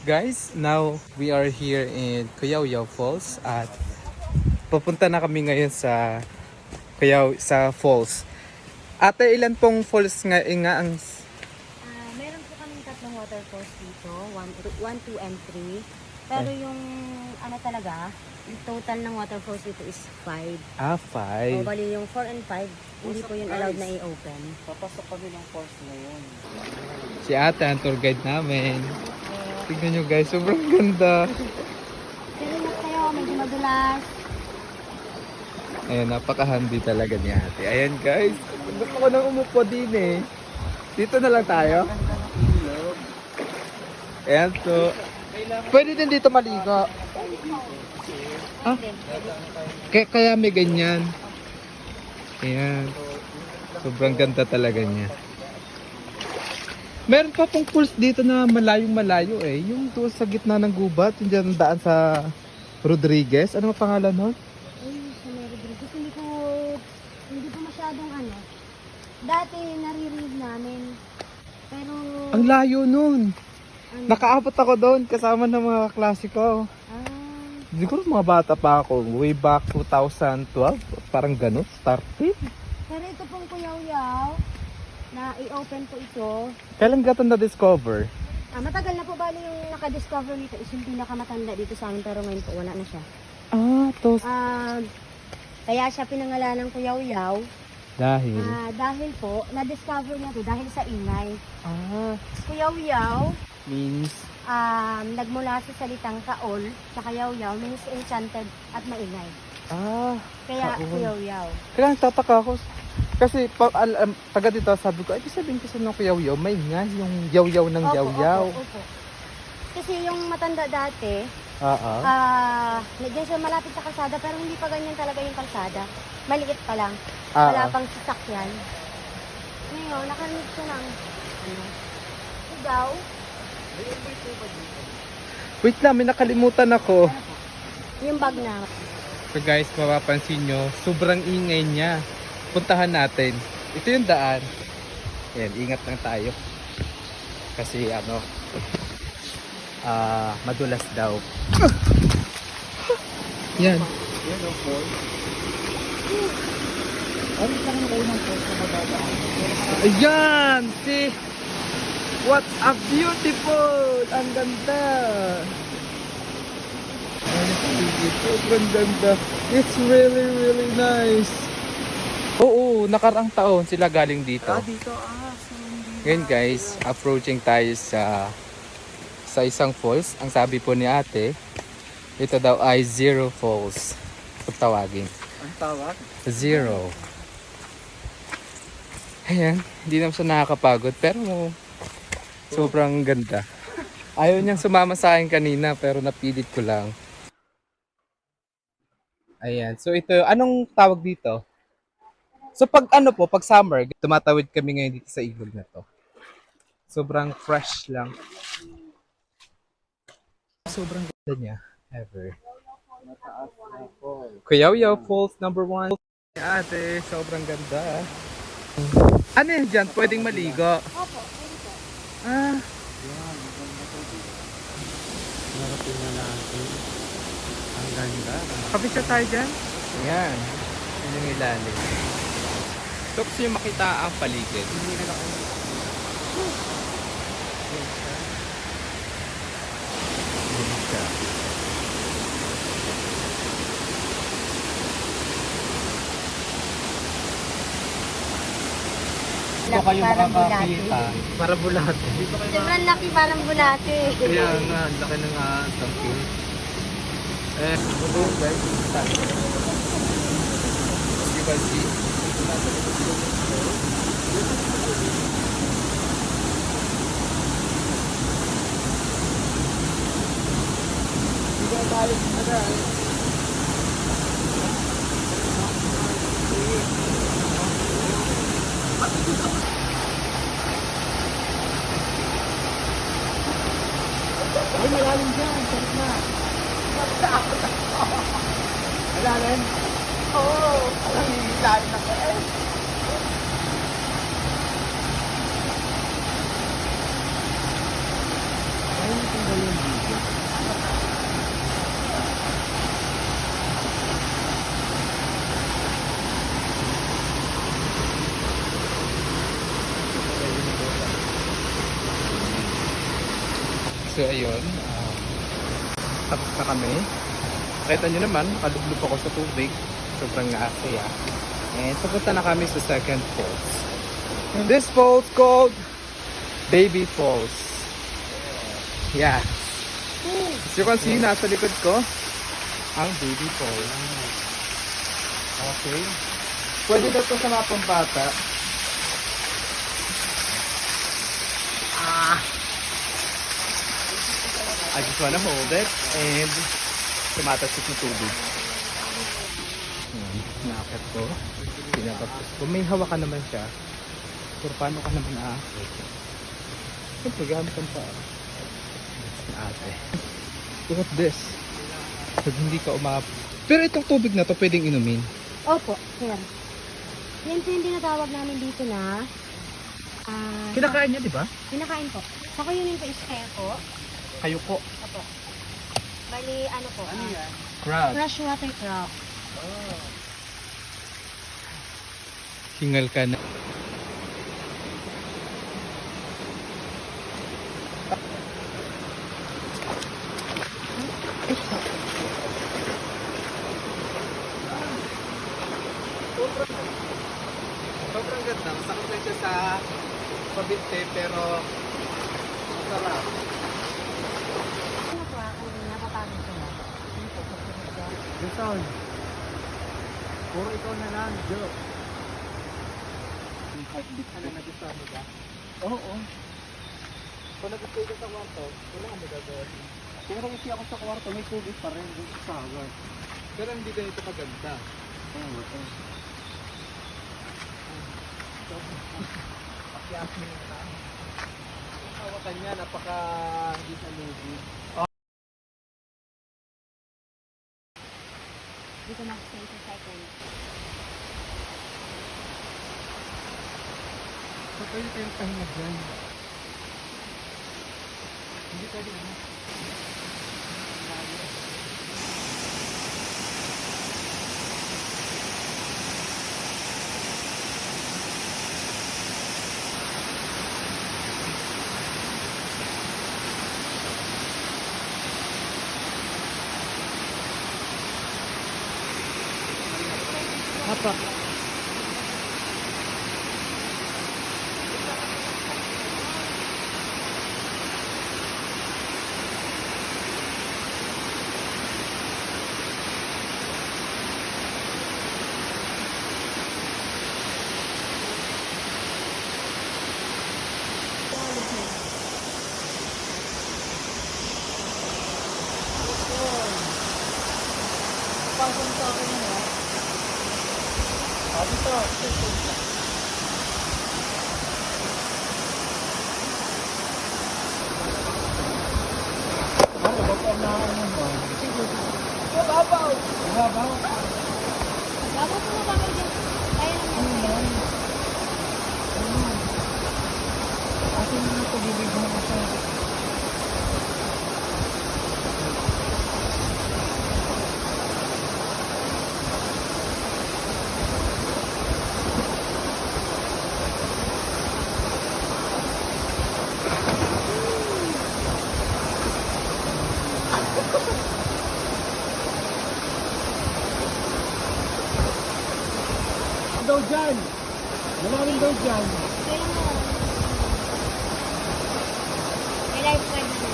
Guys, now we are here in Cuyao Falls at pupunta na kami ngayon sa sa falls. Ate, ilan pong falls nga ang Meron po kaming tatlong waterfalls dito, 1, 2, and 3. Pero yung ano talaga, yung total ng waterfalls dito is 5. 5? O bali yung 4 and 5, hindi po yun allowed na i-open. Papasok kami ng falls na yun. Si ate ang tour guide namin. Tignan nyo guys, sobrang ganda. Silingat kayo, medyo madulas. Ayan, napaka-handy talaga ni ate. Ayan guys, gusto ko nang umupo din eh. Dito na lang tayo. Ayan, so pwede din dito maligo. Ah, kaya may ganyan. Ayan. Sobrang ganda talaga niya. Meron pa pong pools dito na malayong-malayo eh. Yung doon sa gitna ng gubat, yung dyan daan sa Rodriguez. Ano ang pangalan nun? Ay, sa Rodriguez, hindi po masyadong ano. Dati naririnig namin. Pero, Ang layo nun. ano, Nakaabot ako doon kasama ng mga klasiko. Siguro mga bata pa ako. Way back 2012. Parang ganun. Started. pero ito pong kuyaw-yaw, na i-open po ito. Kailan ka ito na-discover? Matagal na po bali yung naka-discover nito is yung pinakamatanda dito sa amin pero ngayon po wala na siya. To. Kaya siya pinangalan ng Kuyaw-Yaw Dahil? dahil po na-discover niya to dahil sa ingay. Kuyaw-Yaw, Means? nagmula sa salitang kaol, sa Kayaw-Yaw means enchanted at maingay. Kaya kaol. Kuyaw-Yaw. Kaya nagtataka ako. Kasi taga dito sabi ko, ay sabihin kasi ng kuyaw-yaw, may nga yung yaw-yaw ng Opo, yaw-yaw. opo. Kasi yung matanda dati, Oo. diyan siya malapit sa kalsada pero hindi pa ganyan talaga yung kalsada. Maliit pa lang. Oo. Wala pang sasakyan. Ngayon, nakarinig siya ng sigaw. Wait lang, may nakalimutan ako. Yung bag na. So guys, mapapansin nyo, sobrang ingay niya. Puntahan natin. Ito yung daan. Ayan, ingat lang tayo. Kasi madulas daw. Yan. Yan ang falls. Ano lang kayo ng falls na madadaan? Ayan! See? What a beautiful! Ang ganda! Sobrang ganda. It's really, really nice. Oo, nakaraang taon sila galing dito. Dito Ngayon guys, approaching tayo sa isang falls. Ang sabi po ni ate, ito daw ay Zero Falls. Kung tawagin. Ang tawag? Zero. Ayan, hindi naman siya nakakapagod pero sobrang ganda. Ayaw niyang sumama sa akin kanina pero napilit ko lang. Ayan, so ito, anong tawag dito? So pag pag summer, tumatawid kami ngayon dito sa ilog na to. Sobrang fresh lang. Sobrang ganda niya, ever. Kuyaw-Yaw Falls number 1. Ate, sobrang ganda. Ano yan dyan? Pwedeng maligo? Opo, pwede po. Narapin na natin. Ang ganda. Kapisa tayo dyan? Ayan. Yan yung ilalim. So gusto nyo makita ang paligid. Ito kayo makakakita. Para bulate. Sobrang laki parang bulate. Kaya nga, laki ng tangkil. Guys, you can see. Ay, malalim dyan. Sarap na. Malalim? Oo. Alam niyo, ilalim na ka eh. Ay, ang ganda yun. So ayun, tapos na kami. Kita nyo naman, kalublub ako sa tubig. Sobrang naasaya. And papunta na kami sa second falls. This falls called Baby Falls. Yeah. As you can see, nasa likod ko, ang Baby Falls. Okay. Pwede daw ito sa mga pambata. I just wanna hold it and tumatasik ng tubig. Nakakit ko. Pinapapos ko. May hawakan naman siya. Pero paano ka naman aakit? Siyempre, gamit ang paa. Ate. Look at this. Pag hindi ka Pero itong tubig na to pwedeng inumin. Opo, sir. Yan po yung tinatawag namin dito na Kinakain niya, di ba? kinakain po. Saka yun po is keko. Kayo po. Opo. Bali, ano po? Crab. Freshwater crab. Hingal ka na. Sobrang ganda. Masakit lang siya sa pabinte pero masarap. Ano po kung napapagod ko na? Ano po? Pagpunod ko. Jason. Puro ikaw na lang, Joe. Ano, nagustuhan mo ba? Oo. Kung nagustuhan ka sa kwarto, wala kang magagawa. Pero kasi ako sa kwarto, may tubig pa rin. Doon sa sagot. Pero hindi ganito kaganda. Oo. Pakyas mo yun na. Ang hawakan niya, napaka hindi sa lubid. Dito mag-stay sa second. So, pwede tayong pahinga dyan. Hindi pwede na. Opo. Pasok sa akin yun, ha? Sabi to. Ano, ba't ang nakaano mo? Babaw! Babaw? Bago po na kami dyan. Kaya naman. Asin mo na ito, bibig mo na siya. Daw dyan! Maraming daw dyan! Kailan mo? May lifeguard po.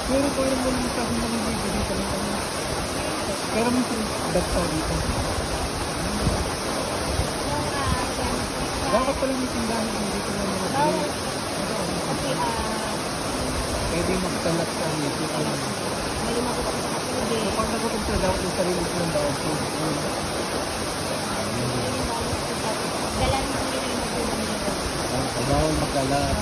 Pero parang mo naman sa akin naman dito dito lang kami. Pero may dagsa dito. Bakit pala may tindahan dito lang mga Bawal. dito? Kasi, Pwede magtalat sa dito. may lumabot ako sa katubig. Kapag nagpupunta daw yung sarili ko ng daw po. Dala naman nila yung magulang nila. Bawal magkalat.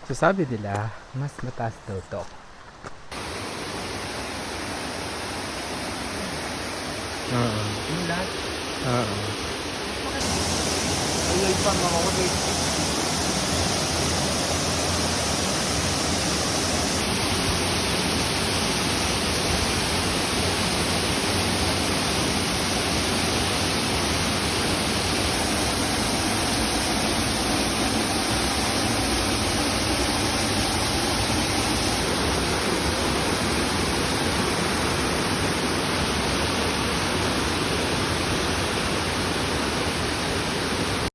So So sabi nila, mas mataas daw to. Oo. Yung lahat. Oo. Ay, pa mga